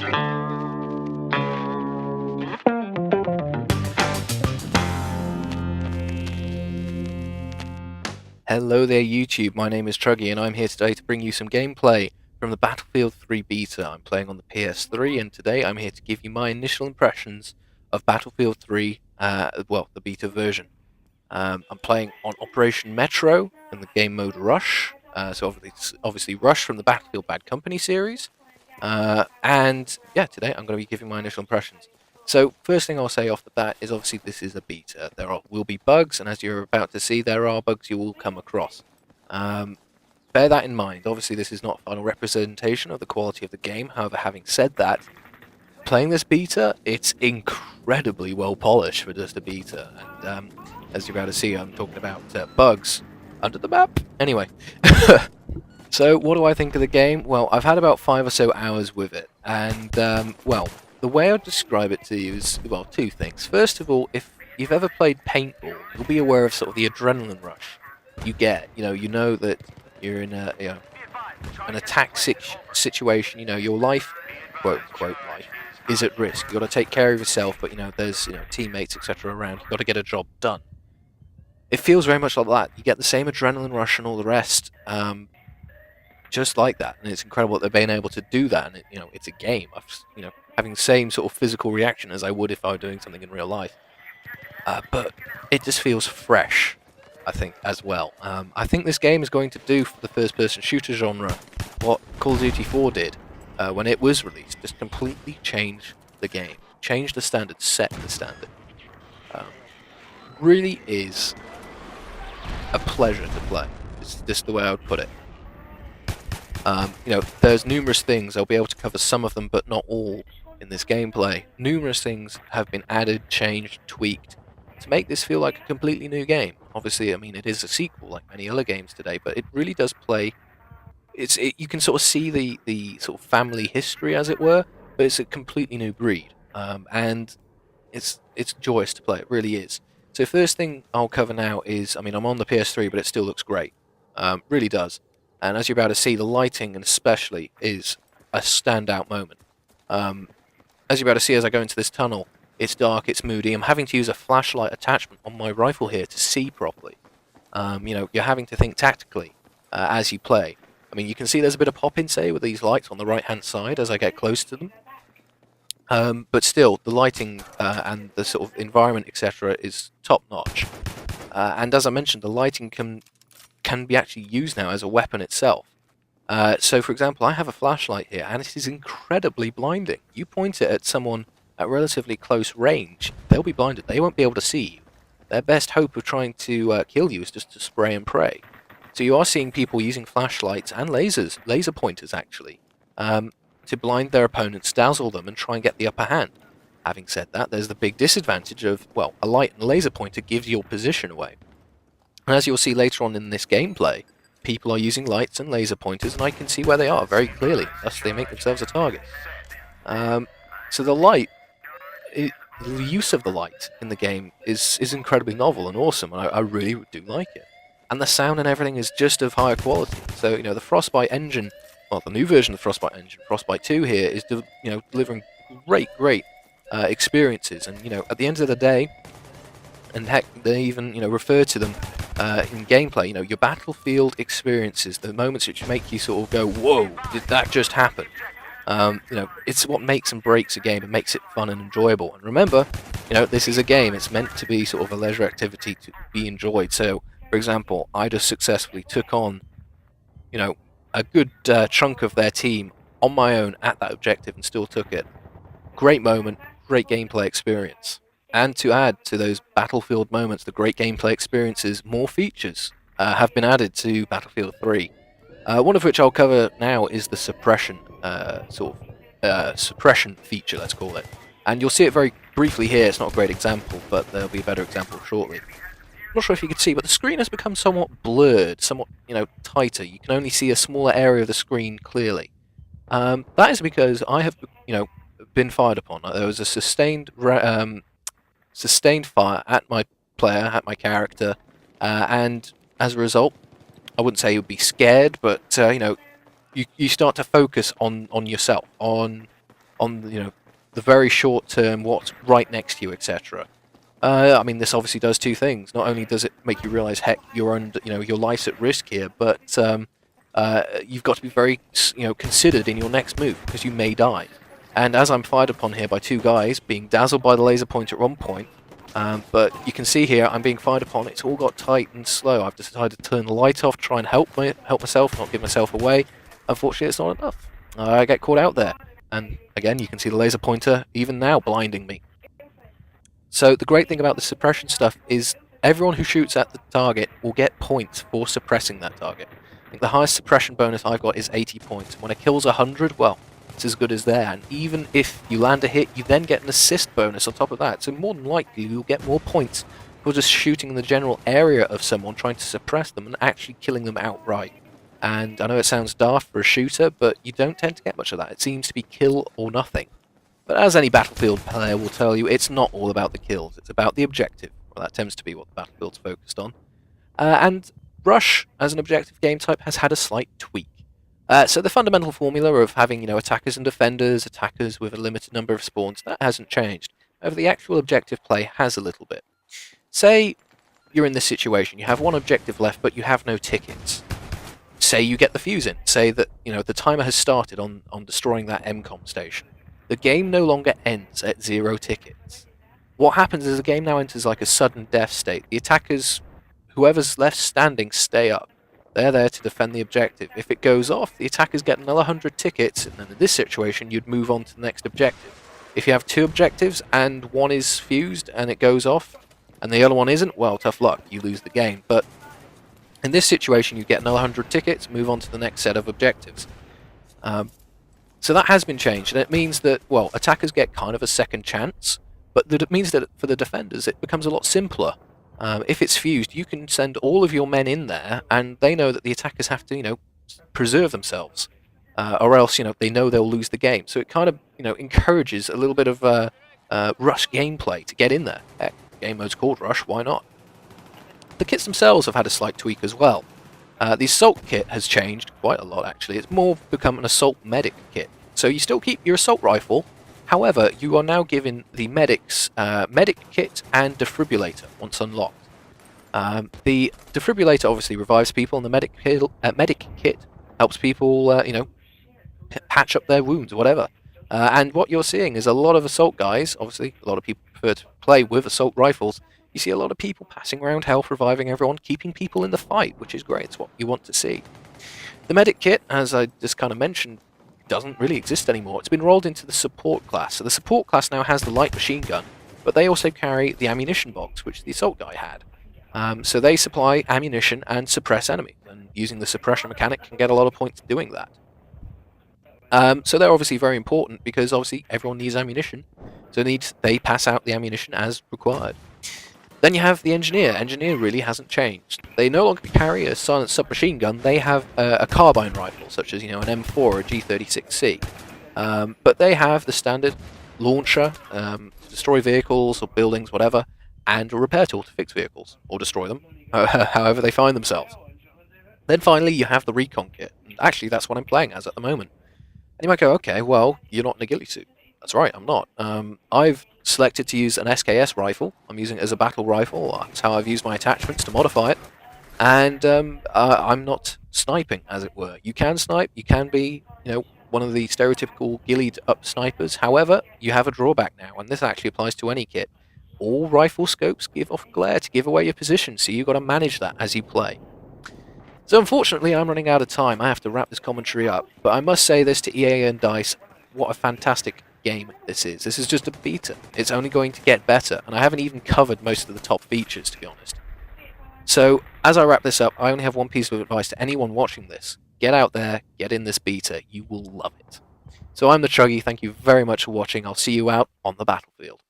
Hello there YouTube, my name is Truggy and I'm here today to bring you some gameplay from the Battlefield 3 beta. I'm playing on the PS3 and today I'm here to give you my initial impressions of Battlefield 3, the beta version. I'm playing on Operation Metro in the game mode Rush, so obviously Rush from the Battlefield Bad Company series. And yeah, today I'm going to be giving my initial impressions. So first thing I'll say off the bat is obviously this is a beta. Will be bugs, and as you're about to see, there are bugs you will come across. Bear that in mind. Obviously, this is not a final representation of the quality of the game. However, having said that, playing this beta, it's incredibly well polished for just a beta. And as you're about to see, I'm talking about bugs under the map. Anyway. So, what do I think of the game? Well, I've had about 5 or so hours with it, and, well, the way I'd describe it to you is, well, two things. First of all, if you've ever played paintball, you'll be aware of sort of the adrenaline rush you get. You know that you're in an attack situation, your life, quote, unquote, life, is at risk. You've got to take care of yourself, but, there's, teammates, etc. around. You've got to get a job done. It feels very much like that. You get the same adrenaline rush and all the rest, just like that, and it's incredible that they're being able to do that. And it's a game. Having the same sort of physical reaction as I would if I were doing something in real life. But it just feels fresh, I think, as well. I think this game is going to do for the first-person shooter genre what Call of Duty 4 did when it was released. Just completely change the game, change the standard, set the standard. Really is a pleasure to play. It's just the way I would put it. There's numerous things. I'll be able to cover some of them, but not all in this gameplay. Numerous things have been added, changed, tweaked to make this feel like a completely new game. Obviously, I mean, it is a sequel like many other games today, but it really does play. You can sort of see the sort of family history, as it were, but it's a completely new breed, and it's joyous to play. It really is. So first thing I'll cover now is, I mean, I'm on the PS3, but it still looks great. Really does. And as you're about to see, the lighting, and especially, is a standout moment. As you're about to see, as I go into this tunnel, it's dark, it's moody. I'm having to use a flashlight attachment on my rifle here to see properly. You're having to think tactically as you play. I mean, you can see there's a bit of pop-in, say, with these lights on the right-hand side as I get close to them. But still, the lighting and the sort of environment, etc., is top-notch. And as I mentioned, the lighting can be actually used now as a weapon itself. So, for example, I have a flashlight here, and it is incredibly blinding. You point it at someone at relatively close range, they'll be blinded. They won't be able to see you. Their best hope of trying to kill you is just to spray and pray. So you are seeing people using flashlights and laser pointers actually, to blind their opponents, dazzle them, and try and get the upper hand. Having said that, there's the big disadvantage of, well, a light and a laser pointer gives your position away. And as you'll see later on in this gameplay, people are using lights and laser pointers, and I can see where they are very clearly, thus they make themselves a target. So the use of the light in the game is incredibly novel and awesome, and I really do like it. And the sound and everything is just of higher quality. So, the Frostbite engine, well, the new version of the Frostbite engine, Frostbite 2 here, is delivering great experiences. And, at the end of the day, and heck, they even, refer to them in gameplay, your battlefield experiences, the moments which make you sort of go, whoa, did that just happen? It's what makes and breaks a game and makes it fun and enjoyable. And remember, this is a game. It's meant to be sort of a leisure activity to be enjoyed. So, for example, I just successfully took on, a good chunk of their team on my own at that objective and still took it. Great moment, great gameplay experience. And to add to those battlefield moments, the great gameplay experiences, more features have been added to Battlefield 3. One of which I'll cover now is the suppression suppression feature, let's call it. And you'll see it very briefly here. It's not a great example, but there'll be a better example shortly. I'm not sure if you can see, but the screen has become somewhat blurred, somewhat, tighter. You can only see a smaller area of the screen clearly. That is because I have, been fired upon. There was a sustained fire at my player, at my character, and as a result, I wouldn't say you'd be scared, but you start to focus on yourself, on on the very short term, what's right next to you, etc. I mean, this obviously does two things. Not only does it make you realize, heck, your life's at risk here, but you've got to be very considered in your next move because you may die. And as I'm fired upon here by two guys, being dazzled by the laser pointer at one point, but you can see here I'm being fired upon. It's all got tight and slow. I've decided to turn the light off, try and help myself, not give myself away. Unfortunately, it's not enough. I get caught out there, and again, you can see the laser pointer even now blinding me. So the great thing about the suppression stuff is everyone who shoots at the target will get points for suppressing that target. I think the highest suppression bonus I've got is 80 points. When a kill's 100, well, it's as good as there. And even if you land a hit, you then get an assist bonus on top of that. So more than likely, you'll get more points for just shooting in the general area of someone, trying to suppress them, and actually killing them outright. And I know it sounds daft for a shooter, but you don't tend to get much of that. It seems to be kill or nothing. But as any Battlefield player will tell you, it's not all about the kills, it's about the objective. Well, that tends to be what the Battlefield's focused on. And Rush, as an objective game type, has had a slight tweak. So the fundamental formula of having attackers and defenders, attackers with a limited number of spawns, that hasn't changed. However, the actual objective play has a little bit. Say you're in this situation, you have one objective left, but you have no tickets. Say you get the fuse in. Say that the timer has started on destroying that MCOM station. The game no longer ends at 0 tickets. What happens is the game now enters like a sudden death state. The attackers, whoever's left standing, stay up. They're there to defend the objective. If it goes off, the attackers get another 100 tickets, and then in this situation, you'd move on to the next objective. If you have two objectives and one is fused and it goes off, and the other one isn't, well, tough luck, you lose the game. But in this situation, you get another 100 tickets, move on to the next set of objectives. So that has been changed, and it means that, well, attackers get kind of a second chance, but it means that for the defenders it becomes a lot simpler. If it's fused, you can send all of your men in there, and they know that the attackers have to, preserve themselves, or else, they know they'll lose the game. So it kind of, encourages a little bit of rush gameplay to get in there. Heck, game mode's called Rush, why not? The kits themselves have had a slight tweak as well. The assault kit has changed quite a lot, actually. It's more become an assault medic kit. So you still keep your assault rifle, however, you are now given the medic's medic kit and defibrillator once unlocked. The defibrillator obviously revives people, and the medic kit helps people, patch up their wounds or whatever. And what you're seeing is a lot of assault guys, obviously, a lot of people prefer to play with assault rifles. You see a lot of people passing around health, reviving everyone, keeping people in the fight, which is great. It's what you want to see. The medic kit, as I just kind of mentioned, doesn't really exist anymore. It's been rolled into the support class. So the support class now has the light machine gun, but they also carry the ammunition box, which the assault guy had. So they supply ammunition and suppress enemies, and using the suppression mechanic can get a lot of points doing that. So they're obviously very important because obviously everyone needs ammunition, so they pass out the ammunition as required. Then you have the engineer. Engineer really hasn't changed. They no longer carry a silenced submachine gun. They have a carbine rifle, such as an M4 or a G36C. But they have the standard launcher to destroy vehicles or buildings, whatever, and a repair tool to fix vehicles or destroy them, however they find themselves. Then finally, you have the recon kit. And actually, that's what I'm playing as at the moment. And you might go, okay, well, you're not in a ghillie suit. That's right, I'm not. I've selected to use an SKS rifle. I'm using it as a battle rifle. That's how I've used my attachments to modify it. And I'm not sniping, as it were. You can snipe, you can be, one of the stereotypical ghillied up snipers. However, you have a drawback now, and this actually applies to any kit. All rifle scopes give off glare to give away your position, so you've got to manage that as you play. So unfortunately, I'm running out of time. I have to wrap this commentary up. But I must say this to EA and DICE, what a fantastic game this is. This is just a beta. It's only going to get better, and I haven't even covered most of the top features, to be honest. So, as I wrap this up, I only have one piece of advice to anyone watching this. Get out there, get in this beta. You will love it. So I'm the Chuggy. Thank you very much for watching. I'll see you out on the battlefield.